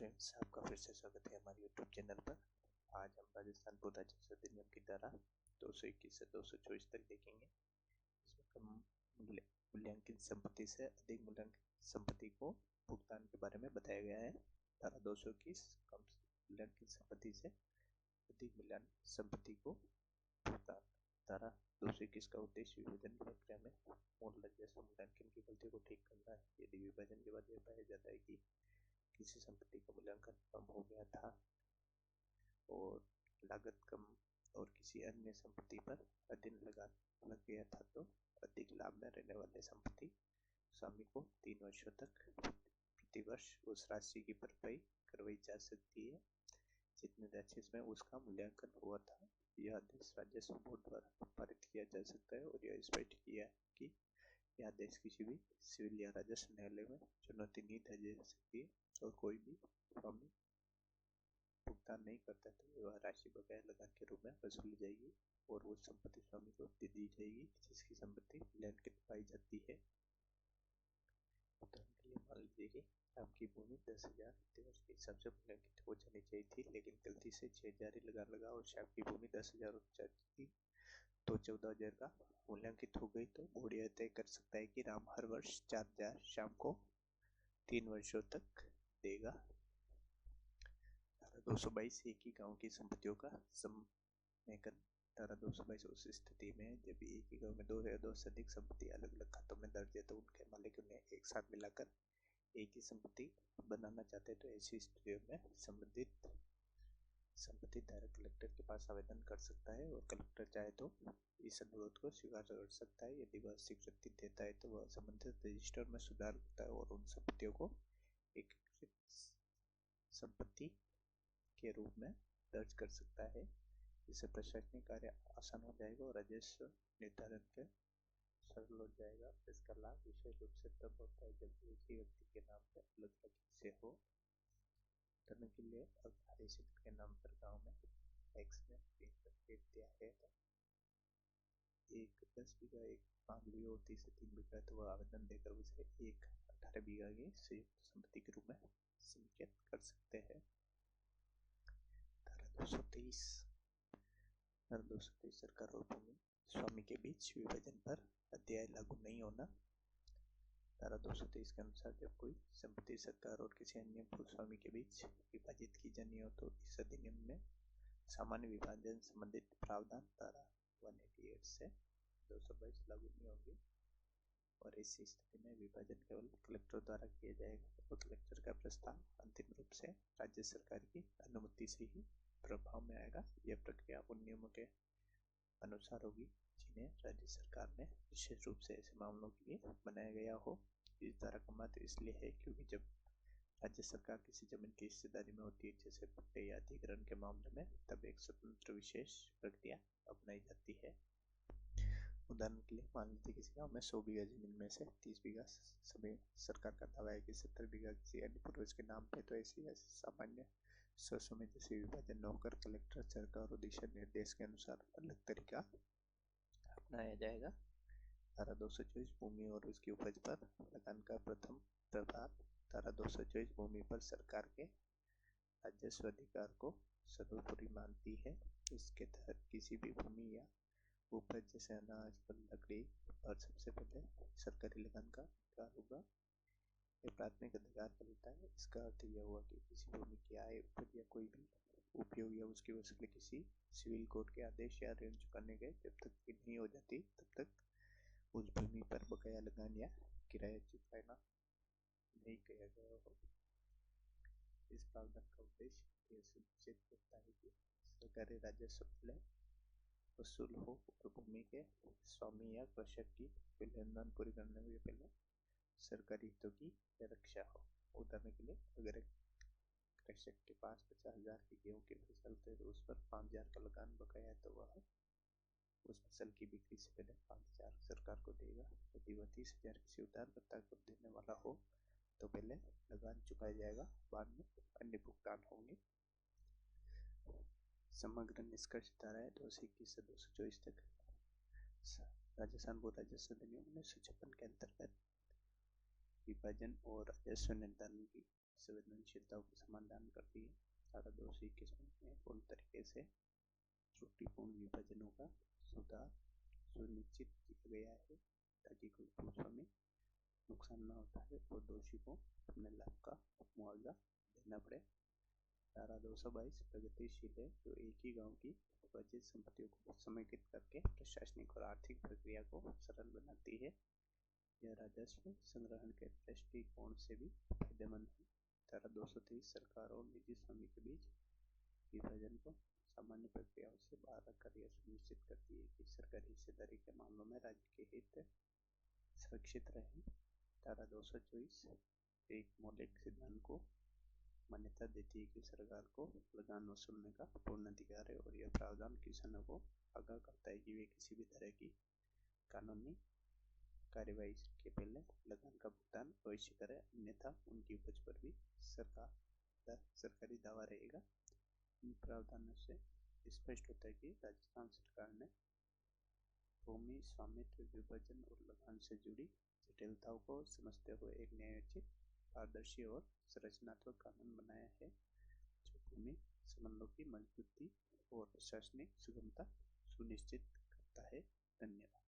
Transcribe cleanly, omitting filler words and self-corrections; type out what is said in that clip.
Friends, आपका फिर से स्वागत है हमारे यूट्यूब चैनल पर। आज हम राजस्थान भू राजस्व अधिनियम की धारा 221 से 224 तक देखेंगे। इसमें कम मूल्यांकित संपत्ति से अधिक मूल्यांकित संपत्ति को भुगतान के बारे में बताया गया है। धारा 221 कम मूल्यांकित संपत्ति से अधिक मूल्यांकित संपत्ति को भुगतान। धारा 221 का उद्देश्य विभाजन की प्रक्रिया में मूल राजस्व मूल्यांकन की गलतियों को ठीक करना है। यदि विभाजन के बाद यह पाया जाता है कि किसी संपत्ति का मूल्यांकन कम हो गया था और लागत कम और किसी अन्य संपत्ति पर अधिक लगान लग गया था, तो अधिक लाभ में रहने वाले संपत्ति स्वामी को 3 वर्षों तक प्रति वर्ष उस राशि की भरपाई करवाई जा सकती है जितने राशि में उसका मूल्यांकन हुआ था। यह आदेश राजस्व बोर्ड द्वारा पारित किया जा सकता है और यह स्पष्ट किया है कि यह आदेश किसी भी सिविल या राजस्व न्यायालय में चुनौती नहीं दी जा सकती है और कोई भी स्वामी भुगतान नहीं करता तो वह राशि बकाया लगान के रूप में वसूली जाएगी और वो संपत्ति स्वामी को दे दी जाएगी जिसकी संपत्ति मूल्यांकित पाई जाती है। उदाहरण के लिए मान लीजिए कि आपकी भूमि 10,000 वर्ष के हिसाब से मूल्यांकित हो जानी चाहिए थी, लेकिन गलती से 6,000 ही लगान लगा और आपकी भूमि 10,000 थी तो 14,000 का मूल्यांकित हो गई, तो बोर्ड यह तय कर सकता है कि राम हर वर्ष 4,000 शाम को 3 वर्षों तक देगा। धारा 222 एक ही गांव की संपत्तियों का समेकन। धारा 222 उस स्थिति में जब एक ही गांव में 2 या 2 से अधिक संपत्ति अलग अलग खातों में दर्ज है तो उनके मालिक उन्हें एक साथ मिलाकर एक ही संपत्ति बनाना चाहते हैं, तो ऐसी स्थितियों में संबंधित संपत्ति धारक कलेक्टर के पास आवेदन कर सकता है और कलेक्टर चाहे तो इस अनुरोध को स्वीकार कर सकता है। यदि वह स्वीकृति देता है तो वह संबंधित रजिस्टर में सुधार करता है और उन संपत्तियों को एकीकृत संपत्ति के रूप में दर्ज कर सकता है। इससे प्रशासनिक कार्य आसान हो जाएगा और राजस्व निर्धारण के सरल हो जाएगा। इसका लाभ विशेष रूप से तब होता है जब एक ही व्यक्ति के नाम पर अलग अलग हिस्से हो। उदाहरण के लिए अब हरीश के नाम पर गांव में एक्स में 3 खेत दिया है, तो एक 10 बीघा, एक 5 बीघा और 30 से 3 बीघा, तो वह आवेदन देकर उसे एक 18 बीघा की संयुक्त संपत्ति के रूप में समेकित कर सकते हैं। धारा 223 सरकार और भूमि स्वामी के बीच विभाजन पर अध्याय लागू नहीं होना। धारा 223 के अनुसार जब कोई संपत्ति सरकार और किसी अन्य भूस्वामी के बीच विभाजित की जानी हो तो इस अधिनियम में सामान्य विभाजन संबंधित प्रावधान धारा 188 से 222 लागू नहीं होंगे और इस स्थिति में विभाजन केवल कलेक्टर द्वारा किया जाएगा और कलेक्टर का प्रस्ताव अंतिम रूप से राज्य सरकार की अनुमति से ही प्रभाव में आएगा। यह प्रक्रिया उन नियमों के अनुसार होगी जिन्हें राज्य सरकार ने विशेष रूप से ऐसे मामलों के लिए बनाया गया हो। इस धारा का महत्व इसलिए है क्योंकि जब राज्य सरकार किसी जमीन की हिस्सेदारी में होती है, जैसे पट्टे या अधिग्रहण के मामले में, तब एक स्वतंत्र विशेष प्रक्रिया अपनाई जाती है। उदाहरण के लिए मान लीजिए किसी गांव में 100 बीघा जमीन में से 30 बीघा सभी सरकार का दावा है कि 70 बीघा किसी अन्य पूर्वज के नाम पे, तो ऐसी सामान्य सोचों में जैसे विभाजन न होकर कलेक्टर सरकार और दिशा निर्देश के अनुसार अलग तरीका अपनाया जाएगा। धारा 224 भूमि और उसकी उपज पर लगान का प्रथम प्रभाव। धारा 224 भूमि पर सरकार के राजस्व अधिकार को सर्वोपरि मानती है। इसके तहत किसी भी भूमि या उपज जैसे अनाज, फल, लकड़ी पर सबसे पहले सरकारी लगान का अधिकार होगा। यह प्राथमिक अधिकार कहलाता है। इसका अर्थ यह हुआ कि किसी भूमि की आय, उपज या कोई भी उपयोग या उसकी वसूली किसी सिविल कोर्ट के आदेश या ऋण चुकाने गए जब तक की नहीं हो जाती तब तक उस भूमि पर बकाया लगान या किराया चुकाना नहीं किया गया हो। इस प्रावधान का उद्देश्य यह सुनिश्चित करता है कि सरकारी राजस्व पहले वसूल हो और भूमि के स्वामी या कृषक की लेनदान पूरी करने के पहले सरकारी हितों की रक्षा हो। उदाहरण के लिए अगर एक कृषक के पास 50,000 की गेहूं की फसल है तो उस पर 5,000 का लगान बकाया है, तो वह उस फसल की बिक्री से पहले 5,000 सरकार को देगा। यदि वह 30,000 किसी उधारकर्ता को देने वाला हो तो पहले लगान चुकाया जाएगा, बाद में अन्य भुगतान होंगे। समग्र निष्कर्ष धाराएं 221 से 224 तक राजस्थान भू राजस्व अधिनियम 1956 के अंतर्गत विभाजन और राजस्व निर्धारण की संवेदनशीलताओं का समाधान करती है। धारा 221 में पूर्ण तरीके से त्रुटिपूर्ण विभाजनों का सुधार सुनिश्चित किया गया है ताकि कोई भूस्वामी नुकसान न होता है और दोषी को अपने लाभ का मुआवजा देना पड़े। धारा 222 प्रगतिशील है जो एक ही गांव की विभाजित संपत्तियों को समेकित करके प्रशासनिक और आर्थिक प्रक्रिया को सरल बनाती है। यह राजस्व संग्रहण के दृष्टिकोण से भी फायदेमंद है। धारा 223 सरकार और निजी स्वामी के बीच विभाजन को सामान्य प्रक्रियाओं से बाहर रखकर यह सुनिश्चित करती है कि सरकारी हिस्सेदारी के मामलों में राज्य के हित सुरक्षित रहे। धारा 224 एक मौलिक सिद्धांत को मान्यता देती है कि सरकार को लगान वसूलने का पूर्ण अधिकार है और यह प्रावधान किसानों को आगाह करता है कि वे किसी भी तरह की कानूनी कार्यवाही के पहले लगान का भुगतान अवश्य करें, अन्यथा उनकी उपज पर भी सरकारी दावा रहेगा। इन प्रावधानों से स्पष्ट होता है कि राजस्थान सरकार ने भूमि स्वामित्व विभाजन और लगान से जुड़ी जटिलताओं को समझते हुए एक न्यायोचित, पारदर्शी और संरचनात्मक कानून बनाया है जो भूमि संबंधों की मजबूती और प्रशासनिक सुगमता सुनिश्चित करता है। धन्यवाद।